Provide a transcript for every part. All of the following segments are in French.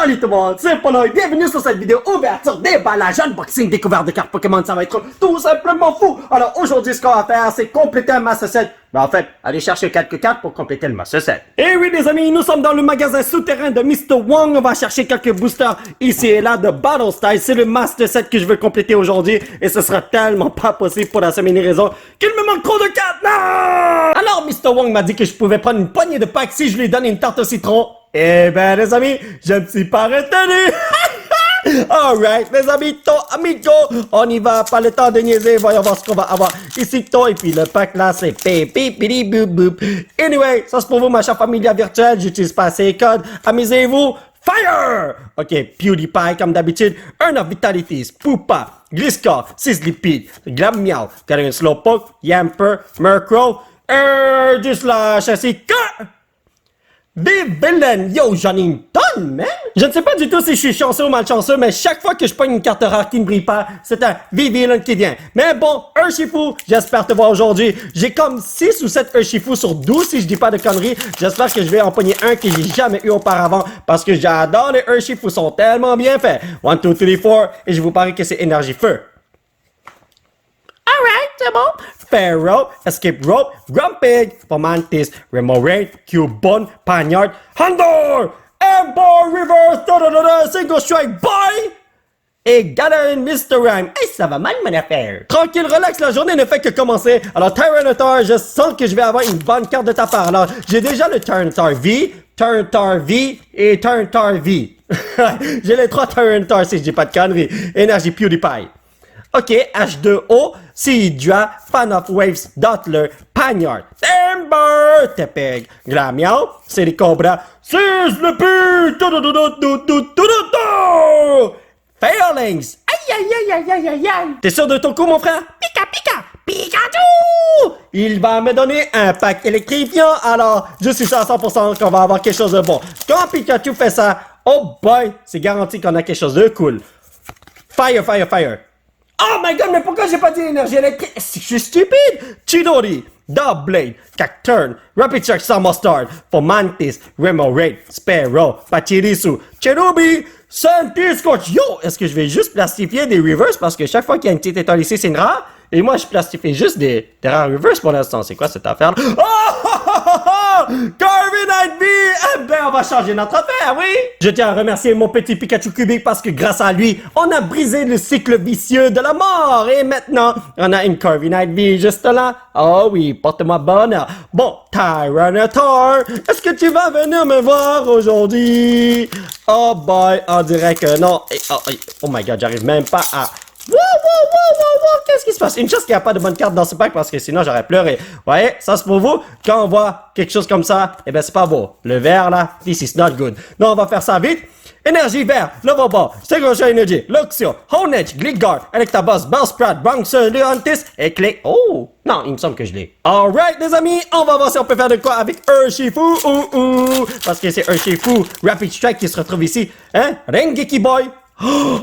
Salut tout le monde, c'est Polo et bienvenue sur cette vidéo ouverture déballage unboxing découverte de cartes Pokémon. Ça va être tout simplement fou. Alors aujourd'hui ce qu'on va faire c'est compléter un Master Set. Mais en fait, aller chercher quelques cartes pour compléter le Master Set. Et oui les amis, nous sommes dans le magasin souterrain de Mr. Wong. On va chercher quelques boosters ici et là de Battle Style. C'est le Master Set que je veux compléter aujourd'hui. Et ce sera tellement pas possible pour la seule raison qu'il me manque trop de cartes. Non! Alors Mr. Wong m'a dit que je pouvais prendre une poignée de packs si je lui donne une tarte au citron. Eh ben les amis, je me suis pas retenu. Alright, les amis, amigo, on y va, pas le temps de niaiser, voyons voir ce qu'on va avoir ici, et puis le pack là, c'est pipipidi boop boop. Anyway, ça c'est pour vous, ma chère familia virtuelle, j'utilise pas ces codes, amusez-vous, fire! Ok, PewDiePie, comme d'habitude, Earn of Vitalities, Poopa, Gliscor, Sizzlipede, Glammeow, Galarian Slowpoke, Yamper, Murkrow, du slash ainsi que... Villain, yo, j'en ai une tonne, man! Je ne sais pas du tout si je suis chanceux ou malchanceux, mais chaque fois que je pogne une carte rare qui ne brille pas, c'est un Villain qui vient. Mais bon, Urshifu, j'espère te voir aujourd'hui. J'ai comme 6 ou 7 Urshifu sur 12 si je dis pas de conneries. J'espère que je vais en pogner un que j'ai jamais eu auparavant parce que j'adore les Urshifu, sont tellement bien faits. 1, 2, 3, 4, et je vous parie que c'est énergie feu. Alright, c'est bon. Pharaoh, Escape Rope, Grumpig, Fomantis, Remoraid, Cubone, Panyard, Handor, Ember Reverse, Single Strike, Boy! Et Galarian Mr. Rhyme. Hey, ça va mal, mon affaire. Tranquille, relax, la journée ne fait que commencer. Alors, Tyranitar, je sens que je vais avoir une bonne carte de ta part. Alors, j'ai déjà le Tyranitar V, Tyranitar V et Tyranitar V. J'ai les 3 Tyranitar si je dis pas de conneries. Énergie PewDiePie. Ok, H2O, Seadra, Fan of Waves, Dottler, Panyard, Ember, Tepeg, Glammeow, Silicobra, Sizzlipede, Fairlings, aïe. T'es sûr de ton coup, mon frère? Pikachu! Il va me donner un pack électrifiant, alors je suis sûr à 100% qu'on va avoir quelque chose de bon. Quand Pikachu fait ça, oh boy, c'est garanti qu'on a quelque chose de cool. Fire. Oh my god, mais pourquoi j'ai pas dit énergie électrique? Je suis stupide! Chidori, Doublade, Cacturne, Rapid Shark Mustard, Fomantis, Remoraid, Sparrow, Pachirisu, Cherubi, Sandiscorch. Yo, est-ce que je vais juste plastifier des reverse parce que chaque fois qu'il y a une petite étoile ici, c'est une rare? Et moi, je plastifie juste des rares reverse pour l'instant. C'est quoi cette affaire-là? Oh! Corviknight V! Eh ben, on va changer notre affaire, oui! Je tiens à remercier mon petit Pikachu cubique parce que grâce à lui, on a brisé le cycle vicieux de la mort. Et maintenant, on a une Corviknight V juste là. Oh oui, porte-moi bonheur. Bon, Tyranitar, est-ce que tu vas venir me voir aujourd'hui? Oh boy, on dirait que non. Oh my god, j'arrive même pas à... Wow, qu'est-ce qui se passe? Une chose qu'il n'y a pas de bonne carte dans ce pack parce que sinon j'aurais pleuré. Vous voyez, ça c'est pour vous. Quand on voit quelque chose comme ça, eh ben c'est pas beau. Le vert là, this is not good. Non, on va faire ça vite. Énergie vert, Lovable, Segosha Energy, Luxio, Honedge, Gligar, Electabuzz, Bellsprout, Bronxer, Leontis, et Clay. Oh! Non, il me semble que je l'ai. Alright, les amis, on va voir si on peut faire de quoi avec Urshifu. Parce que c'est Urshifu, Rapid Strike qui se retrouve ici. Hein? Rengeki Boy. Oh!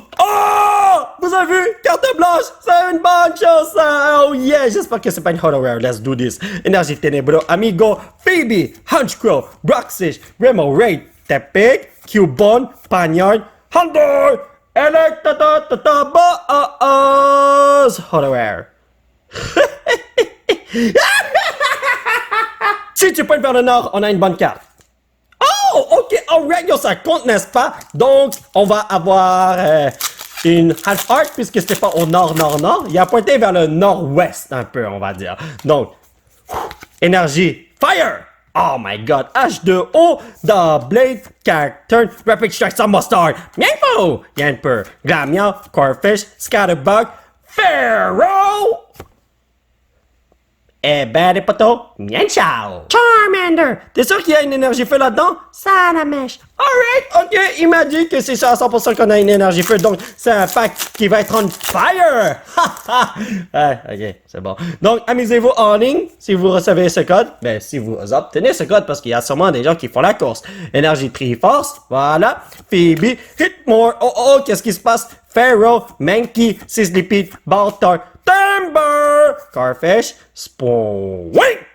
Vous avez vu? Carte blanche! C'est une bonne chose, ça! Oh yeah! J'espère que c'est pas une Holo Rare. Let's do this. Énergie Ténébro, Amigo, Phoebe, Hunchcrow, Broxish, Remoraid, Tepig, Cubone, Panyard, Handor, Electabuzz, Holo Rare. Si tu peux vers le nord, on a une bonne carte. Oh! Ok, alright, yo, ça compte, n'est-ce pas? Donc, on va avoir... une half art puisque c'était pas au nord. Il a pointé vers le nord-ouest un peu, on va dire. Donc, énergie, fire! Oh my god, H2O, Doublade, Cacturne, Rapid Strike Mustard, Mienfo, Yamper, Glammeow, Corphish, Scatterbug, Pharaoh! Eh ben les potos, Mienshao! Charmander! T'es sûr qu'il y a une énergie feu là-dedans? Salamèche! Alright, ok, il m'a dit que c'est sûr à 100% qu'on a une énergie feu, donc c'est un pack qui va être on fire! Ok, c'est bon. Donc, amusez-vous en ligne si vous recevez ce code. Ben, si vous obtenez ce code, parce qu'il y a sûrement des gens qui font la course. Énergie Triforce, voilà. Phoebe, Hitmore, oh, qu'est-ce qui se passe? Pharaoh, Mankey, Sizzlipede, Baltar, Timber, Carfish, Spoink!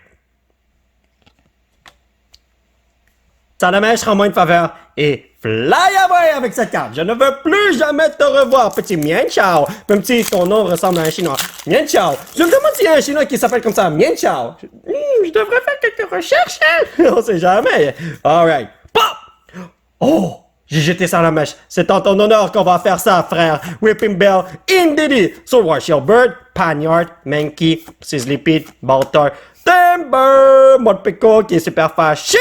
Salamèche rend-moi une faveur. et fly away avec cette carte. Je ne veux plus jamais te revoir, petit Mian Chao. Même si ton nom ressemble à un chinois. Mian Chao. Je me demande s'il y a un chinois qui s'appelle comme ça, Mian Chao. Je devrais faire quelques recherches, hein? On sait jamais. Alright. Pop! Oh! J'ai jeté ça à la mèche. C'est en ton honneur qu'on va faire ça, frère. Whipping Bell, Indeedy, Sword Shield Bird, Panyard, Mankey, Sizzly Pete, Baltar, Timber, Modpico qui est super fâché.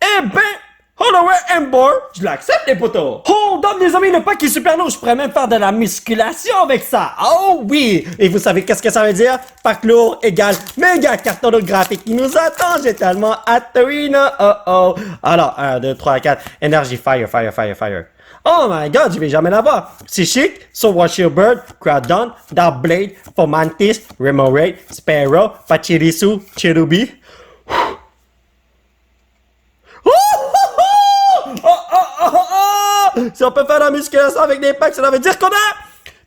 Eh ben, Holloway Embor, je l'accepte les potos. Hold on les amis, le pack est super lourd, je pourrais même faire de la musculation avec ça. Oh oui, et vous savez qu'est-ce que ça veut dire? Pack lourd égale méga carton graphique qui nous attend, j'ai tellement hâte, oh. Alors, 1, 2, 3, 4, énergie, fire. Oh my god, je vais jamais l'avoir. Psychic, Sword Shield Bird, Crowdon, Darkblade, Fomantis, Remoraid, Sparrow, Pachirisu, Cherubi. Si on peut faire la musculation avec des packs, ça veut dire qu'on a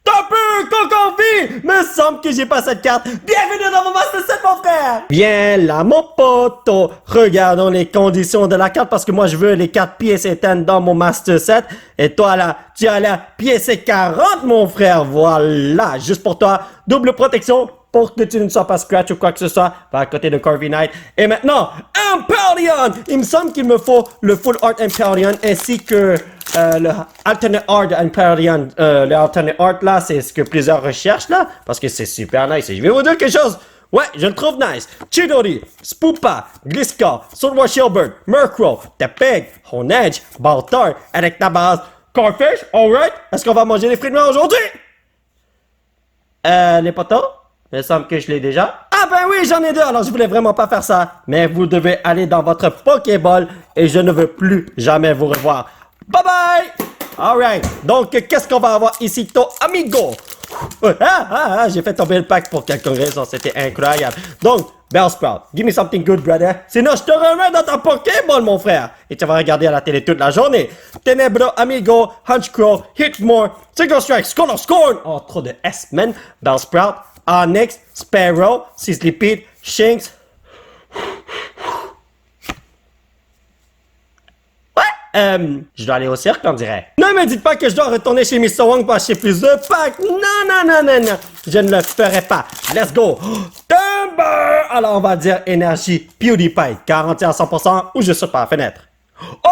top Coco V. Me semble que j'ai pas cette carte. Bienvenue dans mon Master 7, mon frère. Bien là, mon poteau. Regardons les conditions de la carte parce que moi, je veux les 4 pièces éteintes dans mon Master 7. Et toi, là, tu as la pièce 40, mon frère. Voilà, juste pour toi. Double protection pour que tu ne sois pas scratch ou quoi que ce soit, va à côté de Corviknight. Et maintenant, Imperion! Il me semble qu'il me faut le Full Art Imperion ainsi que le Alternate Art Imperion. Le Alternate Art là, c'est ce que plusieurs recherchent là, parce que c'est super nice. Et je vais vous dire quelque chose. Ouais, je le trouve nice. Chidori, Spoopa, Gliscor, Sword Shield Bird, Murkrow, Tepeg, Honedge, Baltar, avec ta base, Corfish, alright? Est-ce qu'on va manger des fruits de mer aujourd'hui? Les potos? Il me semble que je l'ai déjà. Ah ben oui, j'en ai deux, alors je voulais vraiment pas faire ça. Mais vous devez aller dans votre Pokéball et je ne veux plus jamais vous revoir. Bye bye! Alright, donc qu'est-ce qu'on va avoir ici, to amigo? J'ai fait tomber le pack pour quelques raisons, c'était incroyable. Donc, Bellsprout, give me something good, brother. Sinon, je te remets dans ta Pokéball, mon frère. Et tu vas regarder à la télé toute la journée. Tenebro, Amigo, Hunchcrow, Hitmore, Single Strike, Scorn. Oh, trop de S, man. Bellsprout, Onyx, Sparrow, Sizzly Pete, Shinx. Je dois aller au cirque, on dirait. Ne me dites pas que je dois retourner chez Mr. Wong pour acheter plus de packs. Non. Je ne le ferai pas. Let's go. Timber! Alors, on va dire énergie PewDiePie. Garantie à 100% ou je saute par la fenêtre. Oh!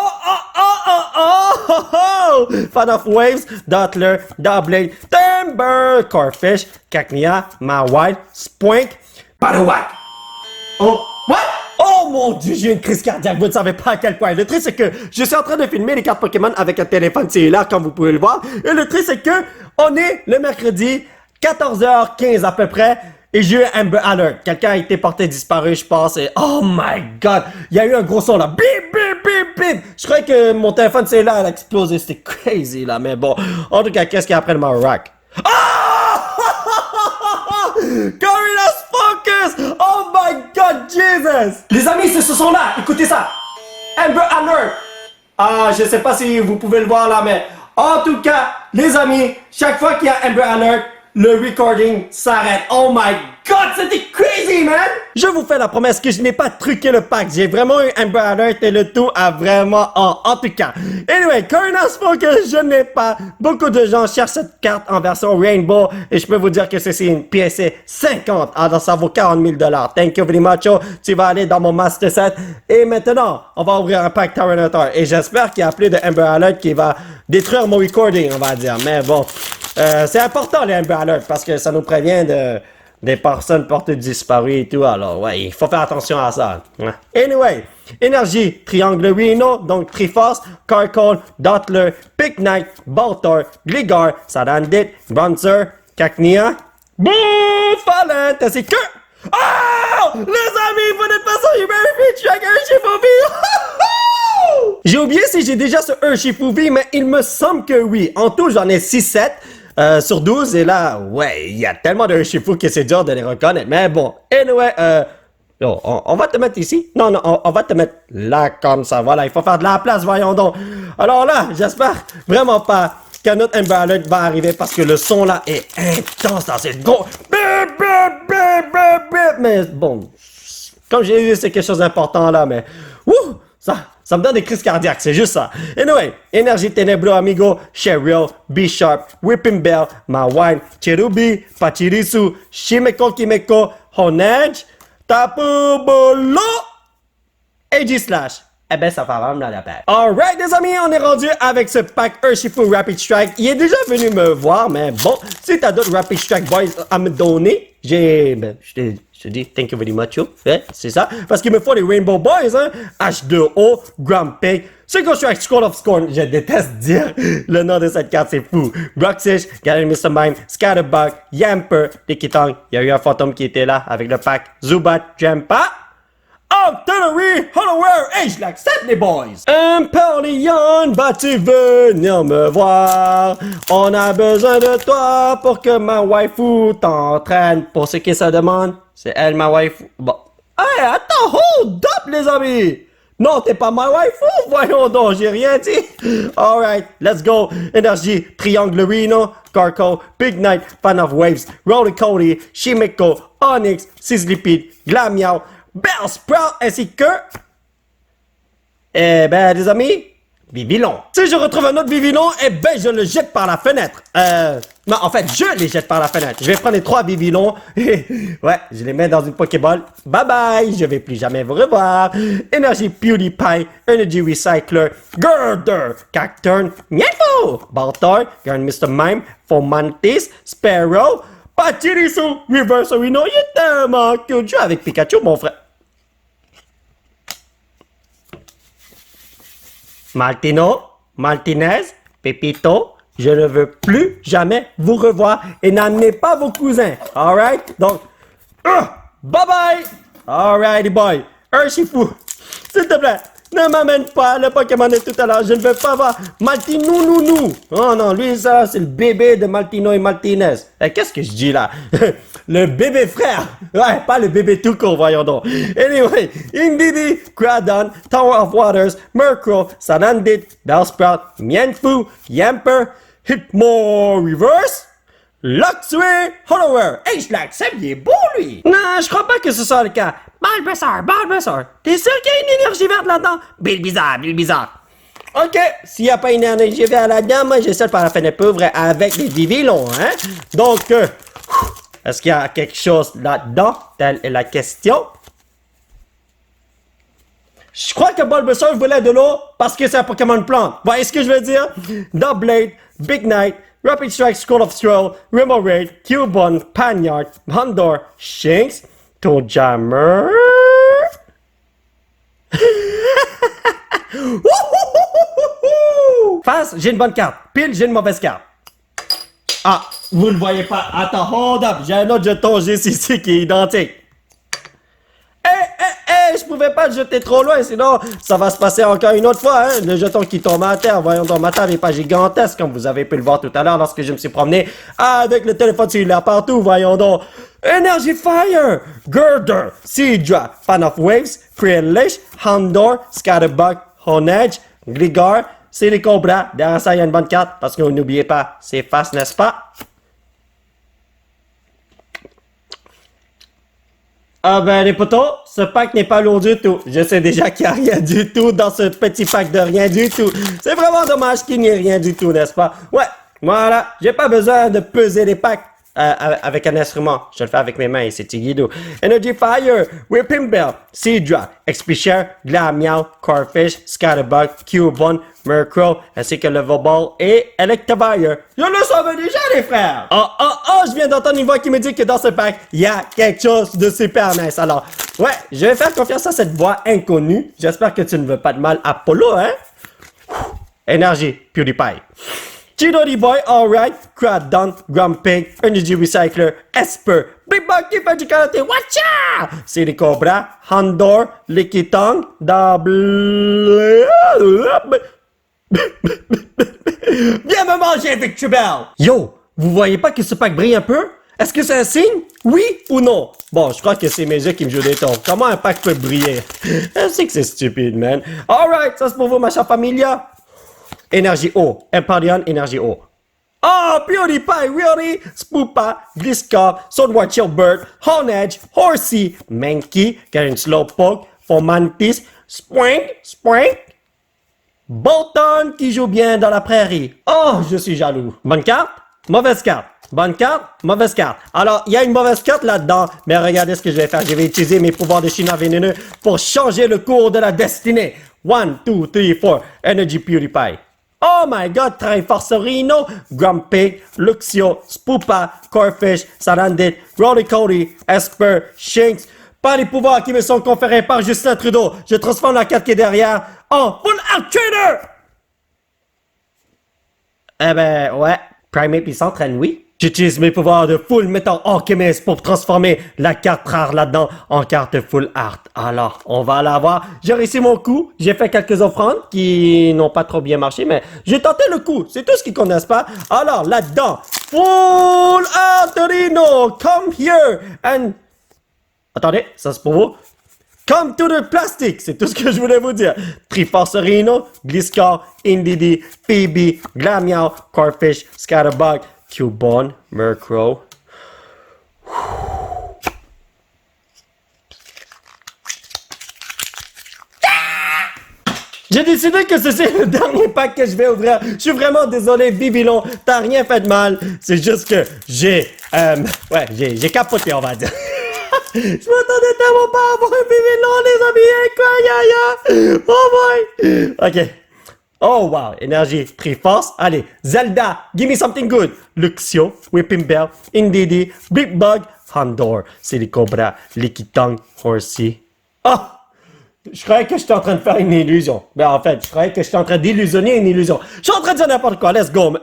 Fan of Waves, Dottler, Doublade, Timber, Corfish, Cacnea, Mawile, Spoink, Paddlewack. Oh, what? Oh mon dieu, j'ai une crise cardiaque, vous ne savez pas à quel point. Le truc c'est que je suis en train de filmer les cartes Pokémon avec un téléphone cellulaire comme vous pouvez le voir. Et le truc c'est que on est le mercredi 14h15 à peu près. Et j'ai eu un Amber Alert. Quelqu'un a été porté disparu, je pense. Et oh my god, il y a eu un gros son là. Bip, bip, bip, bip. Je croyais que mon téléphone cellulaire a explosé. C'était crazy là, mais bon. En tout cas, qu'est-ce qu'il y a après le Maroc? Corinas Focus! Oh my god, Jesus! Les amis, c'est ce son-là, écoutez ça! Amber Alert! Ah, je sais pas si vous pouvez le voir là, mais en tout cas, les amis, chaque fois qu'il y a Amber Alert, le recording s'arrête. Oh my god, c'était crazy, man! Je vous fais la promesse que je n'ai pas truqué le pack. J'ai vraiment eu Amber Alert et le tout a vraiment en tout cas. Anyway, Corinas Focus, je n'ai pas. Beaucoup de gens cherchent cette carte en version Rainbow et je peux vous dire que c'est une pièce 50. Alors ça vaut 40 000 $. Thank you very much. Tu vas aller dans mon Master Set. Et maintenant, on va ouvrir un pack Tyranitar. Et j'espère qu'il y a plus de Amber Alert qui va détruire mon recording, on va dire. Mais bon, c'est important les Amber Alert parce que ça nous prévient des personnes portées disparues et tout. Alors, ouais, il faut faire attention à ça. Anyway, énergie, triangle Rhino, donc Triforce, Carcol, Dottler, Picknight, Baltar, Gligar, Sadandit, Bronzer, Cacnea, Bouffalent, ainsi que... Oh! Les amis, vous n'êtes pas sur Humanity Tracker Urshifubi! J'ai oublié si j'ai déjà ce Urshifubi, mais il me semble que oui. En tout, j'en ai 6-7. Sur 12, et là, ouais, il y a tellement de Urshifu que c'est dur de les reconnaître. Mais bon, anyway, on va te mettre ici. Non, on va te mettre là, comme ça. Voilà, il faut faire de la place, voyons donc. Alors là, j'espère vraiment pas qu'un autre Amber Alert va arriver parce que le son là est intense dans cette gros. Bip, bip, bip, bip, bip. Mais bon, comme j'ai dit, c'est quelque chose d'important là, mais... Ouh! Ça Ça me donne des crises cardiaques, c'est juste ça. Anyway, Énergie Ténébro, amigo, Cheryl, B-Sharp, Whipping Bell, Mawine, Cherubi, Pachirisu, Shimeko Kimeko, Honedge, Tapu Bolo, et G-Slash. Eh ben, ça fait vraiment la peine. Alright, les amis, on est rendu avec ce pack Urshifu Rapid Strike. Il est déjà venu me voir, mais bon, si t'as d'autres Rapid Strike Boys à me donner, je te dis, thank you very much, yo. Ouais, c'est ça. Parce qu'il me faut des Rainbow Boys, hein. H2O, Grumpig, Single Strike, Scroll of Scorn. Je déteste dire le nom de cette carte, c'est fou. Broxish, Galen Mr. Mime, Scatterbug, Yamper, Dikitong. Il y a eu un fantôme qui était là avec le pack Zubat, Jampa. Artillery, Hollowware, H-Lack, c'est les boys! Empoleon, vas-tu venir me voir? On a besoin de toi pour que ma waifu t'entraîne. Pour ceux qui se demandent, c'est elle ma waifu. Bon. Hey, attends, hold up les amis! Non, t'es pas ma waifu, voyons donc, j'ai rien dit. Alright, let's go. Énergie, Triangle Reno, Carco, Big Knight, Fan of Waves, Rolly Cody, Shimeko, Onyx, Sizzlipede, Glamiao, Bellsprout ainsi que... Eh ben, les amis, Vivillon. Si je retrouve un autre Vivillon, eh ben, je le jette par la fenêtre. Non, en fait, je les jette par la fenêtre. Je vais prendre les 3 Vivillons. Ouais, je les mets dans une Pokéball. Bye bye, je vais plus jamais vous revoir. Énergie PewDiePie, Energy Recycler, Girder, Cacturn, Mienfo, Baltar, Garn Mr. Mime, Fomantis, Sparrow, Pachirisu, Reverse Reno, il est tellement cute. Joue avec Pikachu, mon frère. Maltino, Maltinez, Pepito, je ne veux plus jamais vous revoir et n'amenez pas vos cousins. Alright? Donc, bye bye! Alrighty boy, Urshifu, s'il te plaît, ne m'amène pas le Pokémon de tout à l'heure, je ne veux pas voir Maltino Nounou. Oh non, lui ça, c'est le bébé de Maltino et Maltinez. Qu'est-ce que je dis là? Le bébé frère! Ouais, pas le bébé tout court, voyons donc. Anyway, Indeedee, Cradon, Tower of Waters, Murkrow, Sanandit, Bellsprout, Mienfoo, Yamper, Hitmore Reverse, Luxray, Hollowware, H-Lack, c'est bien beau lui! Non, je crois pas que ce soit le cas. Bulbasaur, t'es sûr qu'il y a une énergie verte là-dedans? Bizarre. Ok, s'il n'y a pas une énergie verte là-dedans, moi j'essaie par la fenêtre pauvre avec les Vivillons, hein? Donc, est-ce qu'il y a quelque chose là-dedans? Telle est la question. Je crois que Bulbasaur voulait de l'eau parce que c'est un Pokémon plante. Vous voyez ce que je veux dire? Doublade, Big Knight, Rapid Strike, Scroll of Scroll, Remoraid, Cubone, Panyard, Mondor, Shinx, Toadjammer. Face, j'ai une bonne carte. Pile, j'ai une mauvaise carte. Ah, vous ne le voyez pas. Attends, hold up. J'ai un autre jeton ici qui est identique. Je pouvais pas le jeter trop loin, sinon ça va se passer encore une autre fois, hein. Le jeton qui tombe à terre, voyons donc, ma table n'est pas gigantesque, comme vous avez pu le voir tout à l'heure lorsque je me suis promené avec le téléphone cellulaire partout, voyons donc. Energy Fire, Girder, Seadra, Fan of Waves, Krilish, Houndour, Scatterbug, Honedge, Gligar, Silicobra. Derrière ça, il y a une bonne carte, parce que n'oubliez pas, c'est face, n'est-ce pas? Ah ben les potos, ce pack n'est pas lourd du tout. Je sais déjà qu'il n'y a rien du tout dans ce petit pack de rien du tout. C'est vraiment dommage qu'il n'y ait rien du tout, n'est-ce pas? Ouais, voilà, j'ai pas besoin de peser les packs avec un instrument. Je le fais avec mes mains et c'est Tigidou. Energy Fire, Whipping Bell, Seadra, XP-Share, Glamiao, Corfish, Scatterbug, Cubone, Murkrow, ainsi que le Vobal et Electivire. Je le savais déjà, les frères! Je viens d'entendre une voix qui me dit que dans ce pack, il y a quelque chose de super nice. Alors, ouais, je vais faire confiance à cette voix inconnue. J'espère que tu ne veux pas de mal à Polo, hein? Énergie, PewDiePie. Chidori Boy, Alright, Cradon, Grumpig, Energy Recycler, Esper, Big Bucky, Magikarate, Watcha! Silicobra, Houndour, Lickitung, Double... Viens me manger, Victreebel! Yo, vous voyez pas que ce pack brille un peu? Est-ce que c'est un signe? Oui ou non? Bon, je crois que c'est mes yeux qui me jouent des tours. Comment un pack peut briller? Je sais que c'est stupide, man. Alright, ça c'est pour vous, ma chère familia. Énergie O. Empoleon, énergie O. Oh, PewDiePie, really? Spoopa, Gliscor, Swordward Chillbird, Honedge, Horsey, Mankey, Karen Slowpoke, Fomantis, Spring, Bolton qui joue bien dans la prairie. Oh, je suis jaloux. Bonne carte, mauvaise carte. Bonne carte, mauvaise carte. Alors, il y a une mauvaise carte là-dedans, mais regardez ce que je vais faire. Je vais utiliser mes pouvoirs de Chinois vénéneux pour changer le cours de la destinée. 1, 2, 3, 4. Energy PewDiePie. Oh my god, Triforcerino, Grumpig, Luxio, Spoopa, Corfish, Sarandit, Rolly Cody, Esper, Shinx. Pas les pouvoirs qui me sont conférés par Justin Trudeau. Je transforme la carte qui est derrière en Full Art Trainer! Eh ben, ouais. Primate puis s'entraîne, oui. J'utilise mes pouvoirs de Full Metal Alchemist pour transformer la carte rare là-dedans en carte Full Art. Alors, on va la voir. J'ai réussi mon coup. J'ai fait quelques offrandes qui n'ont pas trop bien marché, mais j'ai tenté le coup. C'est tout ce qu'ils connaissent pas. Alors, là-dedans, Full Art Rhino, come here and... Attendez, ça c'est pour vous. Come to the plastic, c'est tout ce que je voulais vous dire. Triforcerino, Gliscor, Indeedee, Phoebe, Glameow, Corfish, Scatterbug, Cubone, Murkrow. J'ai décidé que ceci est le dernier pack que je vais ouvrir. Je suis vraiment désolé, Bibilon, t'as rien fait de mal. C'est juste que j'ai capoté, on va dire. Je m'attendais tellement pas à avoir un Bibilon, les amis, incroyable! Oh boy! Ok. Oh wow, énergie, Triforce. Allez, Zelda, give me something good. Luxio, Whipping Bell, Indeedee, Big Bug, Houndour, Silicobra, Lickitung, Horsey. Oh! Je croyais que j'étais en train de faire une illusion. Ben en fait, je croyais que j'étais en train d'illusionner une illusion. Je suis en train de dire n'importe quoi, let's go.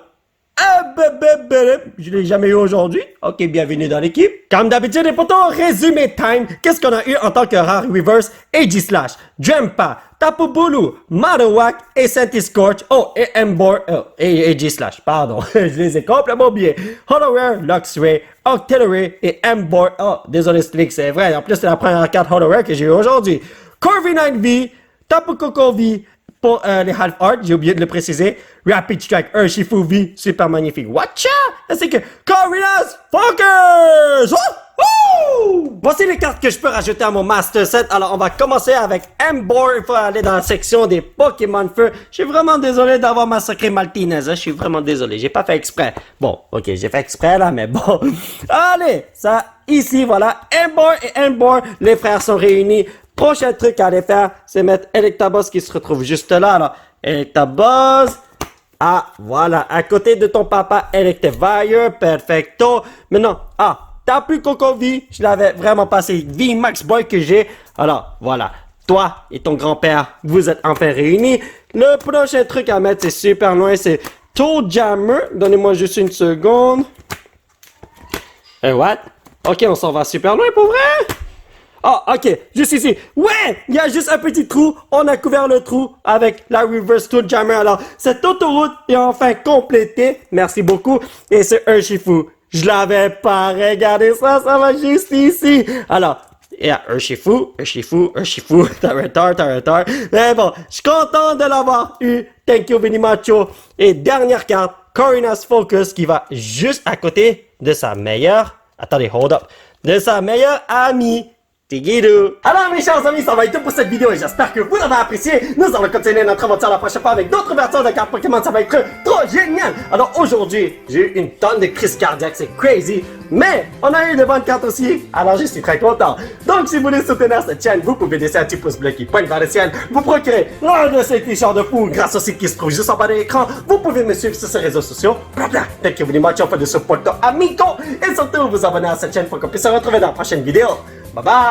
Je l'ai jamais eu aujourd'hui. Ok, bienvenue dans l'équipe. Comme d'habitude, les potos, résumé time. Qu'est-ce qu'on a eu en tant que rare reverse? Aegislash, Drempa, Tapu Bulu, Marowak et Scorch. Oh, et Embor. Oh, et Aegislash, pardon. Je les ai complètement oubliés. Holorare, Luxray, Octillery et Embor. Oh, désolé, Slick, c'est vrai. En plus, c'est la première carte Holorare que j'ai eu aujourd'hui. Corviknight, Tapu Koko V, pour les Half Art, j'ai oublié de le préciser. Rapid Strike, Urshifu V, super magnifique. Watcha! C'est que Corvinus Focus! Voici les cartes que je peux rajouter à mon Master Set. Alors, on va commencer avec Embor. Il faut aller dans la section des Pokémon Feu. Je suis vraiment désolé d'avoir massacré Maltinez. Hein? Je suis vraiment désolé. J'ai pas fait exprès. Bon, ok, j'ai fait exprès là, mais bon. Allez, ça, ici, voilà. Embor et Embor, les frères sont réunis. Prochain truc à aller faire, c'est mettre Electabuzz qui se retrouve juste là. Alors, Electabuzz. Ah, voilà. À côté de ton papa Electivire. Perfecto. Maintenant, Tapu Koko V. Je l'avais vraiment passé. V Max Boy que j'ai. Alors, voilà. Toi et ton grand-père, vous êtes enfin réunis. Le prochain truc à mettre, c'est super loin. C'est Toadjammer. Donnez-moi juste une seconde. What? Ok, on s'en va super loin pour vrai? Ah, ok, juste ici. Ouais, il y a juste un petit trou. On a couvert le trou avec la Reverse Toadjammer. Alors, cette autoroute est enfin complétée. Merci beaucoup. Et c'est Urshifu. Je l'avais pas regardé ça va juste ici. Alors, il y a Urshifu. T'as retard. Mais bon, je suis content de l'avoir eu. Thank you, Vinimacho. Et dernière carte, Corvinus Focus qui va juste à côté de sa meilleure... Attendez, hold up. De sa meilleure amie. Tigidou. Alors mes chers amis, ça va être tout pour cette vidéo et j'espère que vous l'avez apprécié. Nous allons continuer notre aventure la prochaine fois avec d'autres versions de cartes Pokémon, ça va être trop génial. Alors aujourd'hui, j'ai eu une tonne de crises cardiaques, c'est crazy. Mais on a eu de bonnes cartes aussi, alors je suis très content. Donc si vous voulez soutenir cette chaîne, vous pouvez laisser un petit pouce bleu qui pointe vers le ciel. Vous procurer l'un de ces t-shirts de fou grâce au site qui se trouve juste en bas de l'écran. Vous pouvez me suivre sur ces réseaux sociaux. Thank you very much for the support, amigo. Et surtout vous abonner à cette chaîne pour qu'on puisse se retrouver dans la prochaine vidéo. Bye bye!